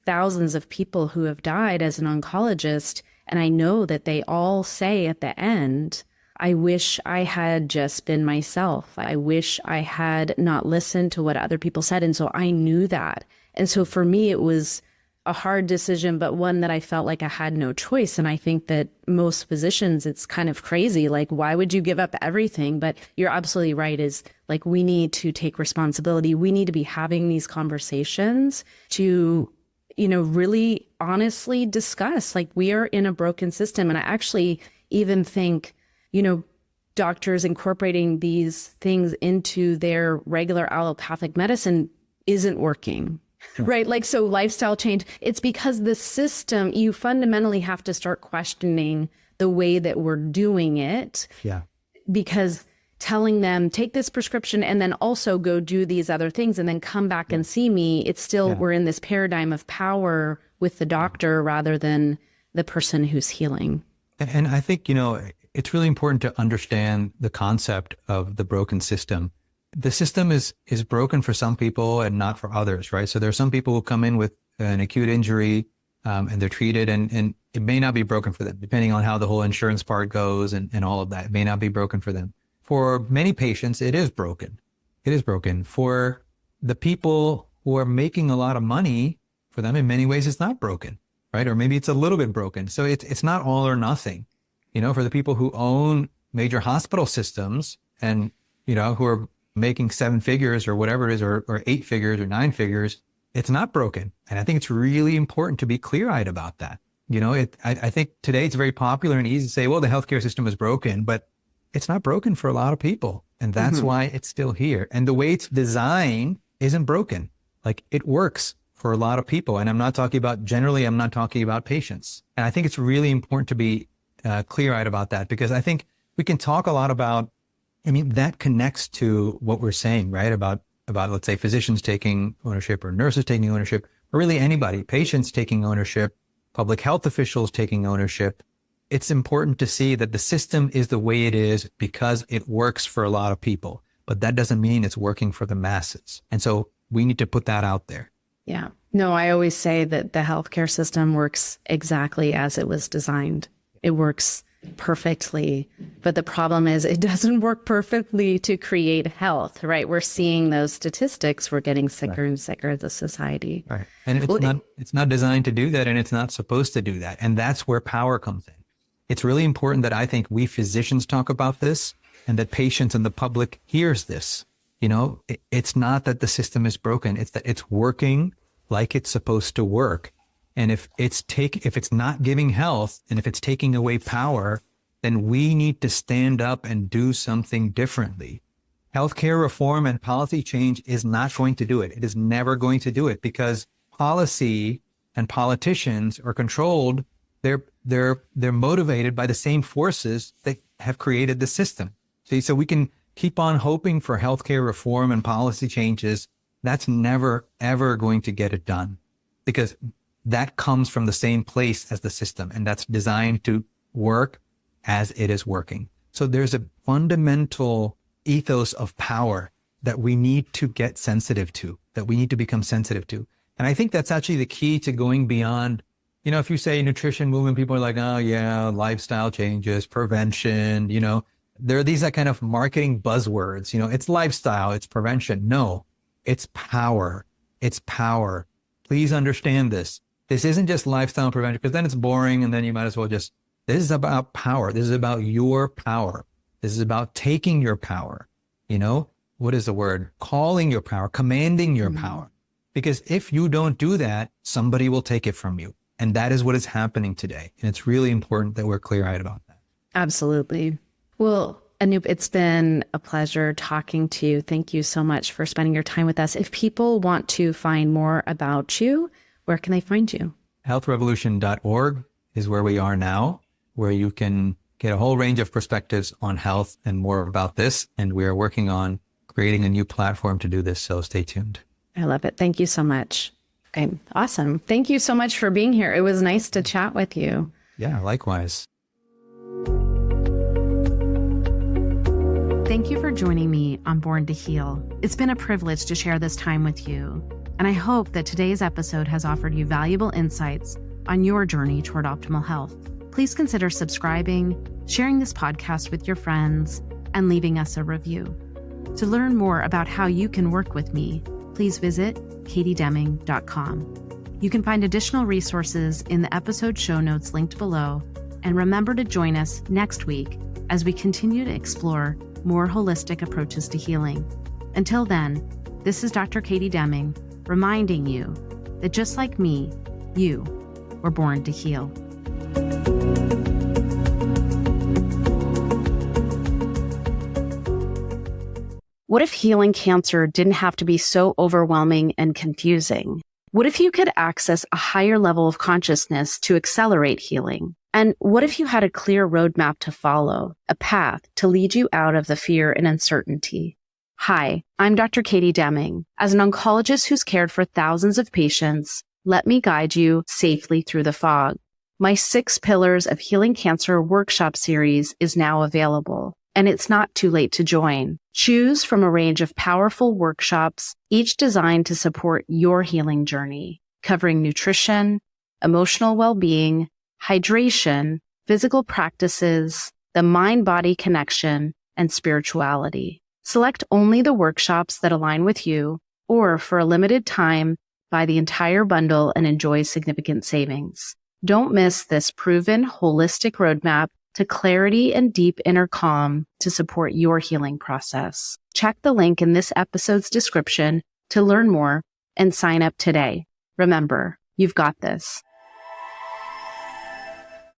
thousands of people who have died as an oncologist. And I know that they all say at the end, I wish I had just been myself. I wish I had not listened to what other people said. And so I knew that. And so for me, it was a hard decision, but one that I felt like I had no choice. And I think that most physicians, it's kind of crazy. Like, why would you give up everything? But you're absolutely right, is like, we need to take responsibility. We need to be having these conversations to, really honestly discuss, like, we are in a broken system. And I actually even think, doctors incorporating these things into their regular allopathic medicine isn't working. Right. Like, so lifestyle change, it's because the system, you fundamentally have to start questioning the way that we're doing it. Yeah. Because telling them, take this prescription and then also go do these other things and then come back and see me, it's still, we're in this paradigm of power with the doctor rather than the person who's healing. And I think, it's really important to understand the concept of the broken system. The system is broken for some people and not for others, right? So there are some people who come in with an acute injury and they're treated and it may not be broken for them, depending on how the whole insurance part goes and all of that. It may not be broken for them. For many patients, it is broken. It is broken. For the people who are making a lot of money, for them, in many ways, it's not broken, right? Or maybe it's a little bit broken. So it's not all or nothing. For the people who own major hospital systems and, who are making 7 figures or whatever it is, or 8 figures or 9 figures, it's not broken. And I think it's really important to be clear-eyed about that. I think today it's very popular and easy to say, well, the healthcare system is broken, but it's not broken for a lot of people. And that's why it's still here. And the way it's designed isn't broken. Like, it works for a lot of people. And I'm not talking about patients. And I think it's really important to be clear-eyed about that, because I think we can talk a lot about, that connects to what we're saying, right? About, let's say, physicians taking ownership, or nurses taking ownership, or really anybody, patients taking ownership, public health officials taking ownership. It's important to see that the system is the way it is because it works for a lot of people, but that doesn't mean it's working for the masses. And so we need to put that out there. Yeah. No, I always say that the healthcare system works exactly as it was designed. It works perfectly. But the problem is it doesn't work perfectly to create health, right? We're seeing those statistics. We're getting sicker and sicker as a society. Right. And it's not designed to do that, and it's not supposed to do that. And that's where power comes in. It's really important that I think we physicians talk about this, and that patients and the public hears this. It's not that the system is broken. It's that it's working like it's supposed to work. And if it's not giving health, and if it's taking away power, then we need to stand up and do something differently. Healthcare reform and policy change is not going to do it. It is never going to do it, because policy and politicians are controlled. They're motivated by the same forces that have created the system. See, so we can keep on hoping for healthcare reform and policy changes. That's never, ever going to get it done, because that comes from the same place as the system, and that's designed to work as it is working. So there's a fundamental ethos of power that we need to get sensitive to, that we need to become sensitive to. And I think that's actually the key to going beyond, if you say nutrition movement, people are like, oh yeah, lifestyle changes, prevention, there are these kind of marketing buzzwords, it's lifestyle, it's prevention. No, it's power. It's power. Please understand this. This isn't just lifestyle prevention, because then it's boring, and then you might as well this is about power. This is about your power. This is about taking your power. What is the word? Calling your power, commanding your power. Because if you don't do that, somebody will take it from you. And that is what is happening today. And it's really important that we're clear-eyed about that. Absolutely. Well, Anoop, it's been a pleasure talking to you. Thank you so much for spending your time with us. If people want to find more about you, where can they find you? Healthrevolution.org is where we are now, where you can get a whole range of perspectives on health and more about this. And we are working on creating a new platform to do this. So stay tuned. I love it. Thank you so much. Okay, awesome. Thank you so much for being here. It was nice to chat with you. Yeah, likewise. Thank you for joining me on Born to Heal. It's been a privilege to share this time with you, and I hope that today's episode has offered you valuable insights on your journey toward optimal health. Please consider subscribing, sharing this podcast with your friends, and leaving us a review. To learn more about how you can work with me, please visit katiedeming.com. You can find additional resources in the episode show notes linked below, and remember to join us next week as we continue to explore more holistic approaches to healing. Until then, this is Dr. Katie Deming, reminding you that just like me, you were born to heal. What if healing cancer didn't have to be so overwhelming and confusing? What if you could access a higher level of consciousness to accelerate healing? And what if you had a clear roadmap to follow, a path to lead you out of the fear and uncertainty? Hi, I'm Dr. Katie Deming. As an oncologist who's cared for thousands of patients, let me guide you safely through the fog. My 6 Pillars of Healing Cancer workshop series is now available, and it's not too late to join. Choose from a range of powerful workshops, each designed to support your healing journey, covering nutrition, emotional well-being, hydration, physical practices, the mind-body connection, and spirituality. Select only the workshops that align with you, or for a limited time, buy the entire bundle and enjoy significant savings. Don't miss this proven holistic roadmap to clarity and deep inner calm to support your healing process. Check the link in this episode's description to learn more and sign up today. Remember, you've got this.